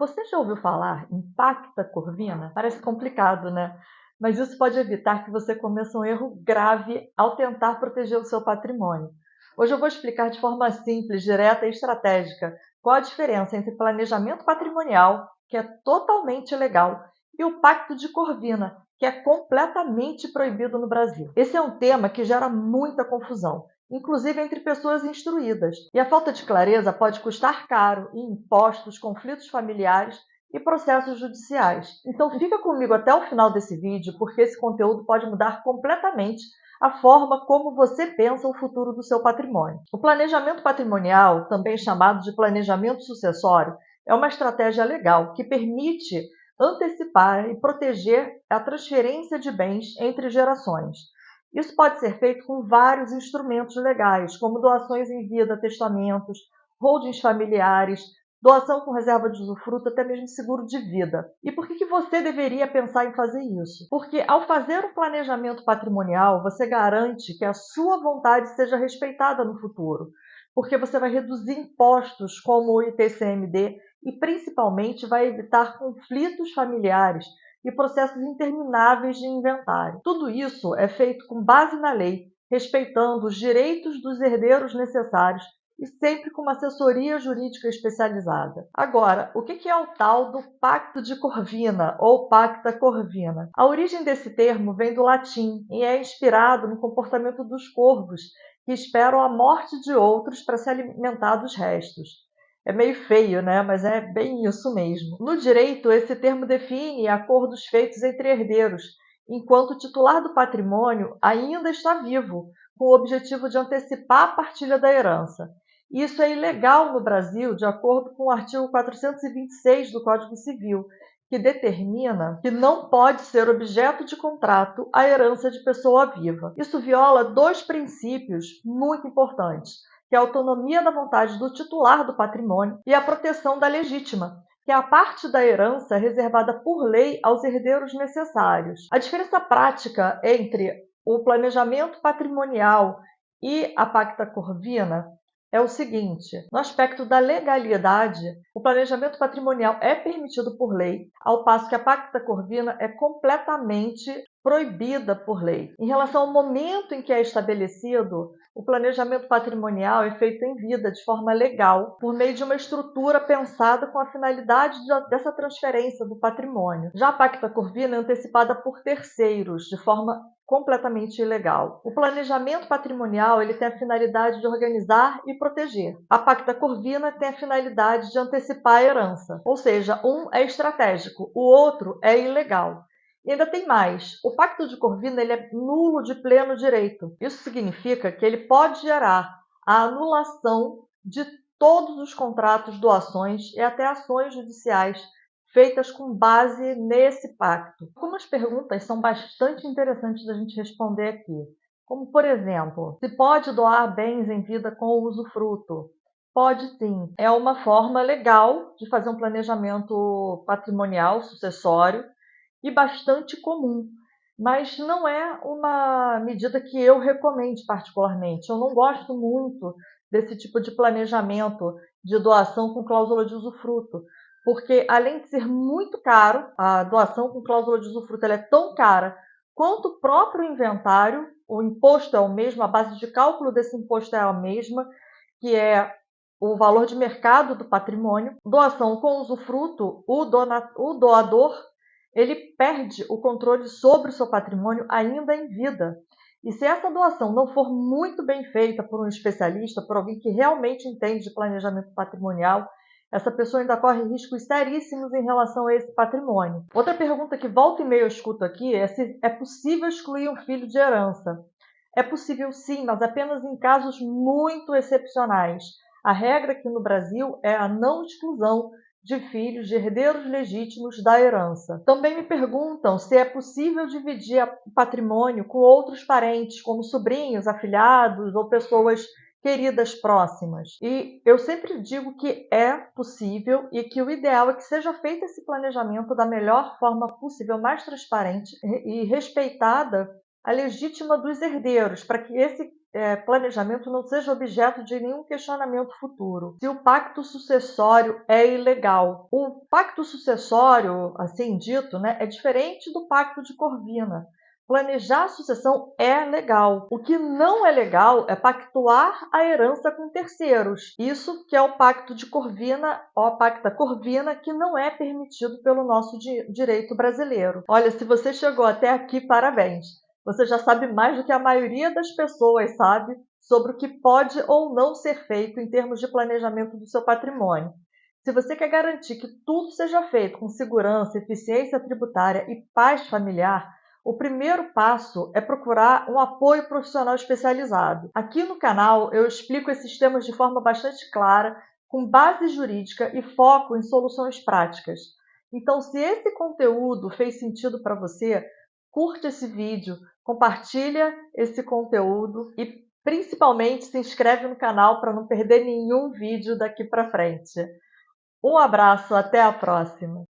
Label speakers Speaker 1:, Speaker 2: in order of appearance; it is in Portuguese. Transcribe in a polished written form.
Speaker 1: Você já ouviu falar em pacta corvina? Parece complicado, né? Mas isso pode evitar que você cometa um erro grave ao tentar proteger o seu patrimônio. Hoje eu vou explicar de forma simples, direta e estratégica qual a diferença entre planejamento patrimonial, que é totalmente legal, e o pacto de corvina, que é completamente proibido no Brasil. Esse é um tema que gera muita confusão, inclusive entre pessoas instruídas. E a falta de clareza pode custar caro em impostos, conflitos familiares e processos judiciais. Então fica comigo até o final desse vídeo, porque esse conteúdo pode mudar completamente a forma como você pensa o futuro do seu patrimônio. O planejamento patrimonial, também chamado de planejamento sucessório, é uma estratégia legal que permite antecipar e proteger a transferência de bens entre gerações. Isso pode ser feito com vários instrumentos legais, como doações em vida, testamentos, holdings familiares, doação com reserva de usufruto, até mesmo seguro de vida. E por que você deveria pensar em fazer isso? Porque ao fazer um planejamento patrimonial, você garante que a sua vontade seja respeitada no futuro, porque você vai reduzir impostos como o ITCMD e principalmente vai evitar conflitos familiares e processos intermináveis de inventário. Tudo isso é feito com base na lei, respeitando os direitos dos herdeiros necessários e sempre com uma assessoria jurídica especializada. Agora, o que é o tal do Pacto de Corvina ou Pacta Corvina? A origem desse termo vem do latim e é inspirado no comportamento dos corvos, que esperam a morte de outros para se alimentar dos restos. É meio feio, né? Mas é bem isso mesmo. No direito, esse termo define acordos feitos entre herdeiros, enquanto o titular do patrimônio ainda está vivo, com o objetivo de antecipar a partilha da herança. Isso é ilegal no Brasil, de acordo com o artigo 426 do Código Civil, que determina que não pode ser objeto de contrato a herança de pessoa viva. Isso viola dois princípios muito importantes, que é a autonomia da vontade do titular do patrimônio e a proteção da legítima, que é a parte da herança reservada por lei aos herdeiros necessários. A diferença prática entre o planejamento patrimonial e a pacta corvina é o seguinte: no aspecto da legalidade, o planejamento patrimonial é permitido por lei, ao passo que a pacta corvina é completamente proibida por lei. Em relação ao momento em que é estabelecido, o planejamento patrimonial é feito em vida, de forma legal, por meio de uma estrutura pensada com a finalidade dessa transferência do patrimônio. Já a pacta corvina é antecipada por terceiros, de forma completamente ilegal. O planejamento patrimonial ele tem a finalidade de organizar e proteger. A pacta corvina tem a finalidade de antecipar a herança, ou seja, um é estratégico, o outro é ilegal. E ainda tem mais. O pacto de Corvina ele é nulo de pleno direito. Isso significa que ele pode gerar a anulação de todos os contratos, doações e até ações judiciais feitas com base nesse pacto. Algumas perguntas são bastante interessantes da gente responder aqui. Como, por exemplo, se pode doar bens em vida com usufruto? Pode sim. É uma forma legal de fazer um planejamento patrimonial sucessório e bastante comum, mas não é uma medida que eu recomende particularmente. Eu não gosto muito desse tipo de planejamento de doação com cláusula de usufruto, porque além de ser muito caro, a doação com cláusula de usufruto ela é tão cara quanto o próprio inventário, o imposto é o mesmo, a base de cálculo desse imposto é a mesma, que é o valor de mercado do patrimônio. Doação com usufruto, o doador ele perde o controle sobre o seu patrimônio ainda em vida. E se essa doação não for muito bem feita por um especialista, por alguém que realmente entende de planejamento patrimonial, essa pessoa ainda corre riscos seríssimos em relação a esse patrimônio. Outra pergunta que volta e meia eu escuto aqui é se é possível excluir um filho de herança. É possível sim, mas apenas em casos muito excepcionais. A regra aqui no Brasil é a não exclusão de filhos de herdeiros legítimos da herança. Também me perguntam se é possível dividir o patrimônio com outros parentes, como sobrinhos, afilhados ou pessoas queridas próximas. E eu sempre digo que é possível e que o ideal é que seja feito esse planejamento da melhor forma possível, mais transparente e respeitada a legítima dos herdeiros, para que esse planejamento não seja objeto de nenhum questionamento futuro. Se o pacto sucessório é ilegal. O pacto sucessório, assim dito, né, é diferente do pacto de Corvina. Planejar a sucessão é legal. O que não é legal é pactuar a herança com terceiros. Isso que é o pacto de Corvina, ou pacta Corvina, que não é permitido pelo nosso direito brasileiro. Olha, se você chegou até aqui, parabéns. Você já sabe mais do que a maioria das pessoas sabe sobre o que pode ou não ser feito em termos de planejamento do seu patrimônio. Se você quer garantir que tudo seja feito com segurança, eficiência tributária e paz familiar, o primeiro passo é procurar um apoio profissional especializado. Aqui no canal eu explico esses temas de forma bastante clara, com base jurídica e foco em soluções práticas. Então, se esse conteúdo fez sentido para você, curte esse vídeo, compartilha esse conteúdo e principalmente se inscreve no canal para não perder nenhum vídeo daqui para frente. Um abraço, até a próxima!